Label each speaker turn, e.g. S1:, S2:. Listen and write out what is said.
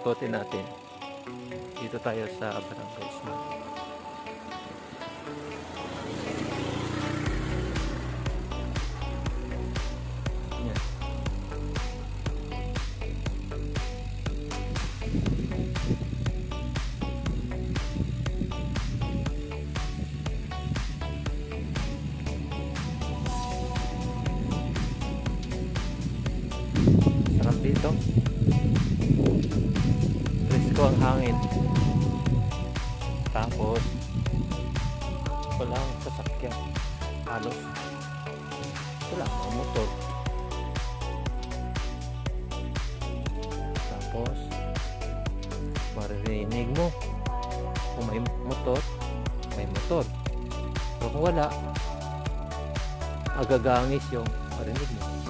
S1: ikutin natin. Dito tayo sa Barangay Isman. Yan. Sarap dito. Presko ang hangin. Tapos walang sasakyan. Halos wala ang motor. Tapos maririnig mo kung may motor, may motor. Pero kung wala, agagangis yung marinig mo.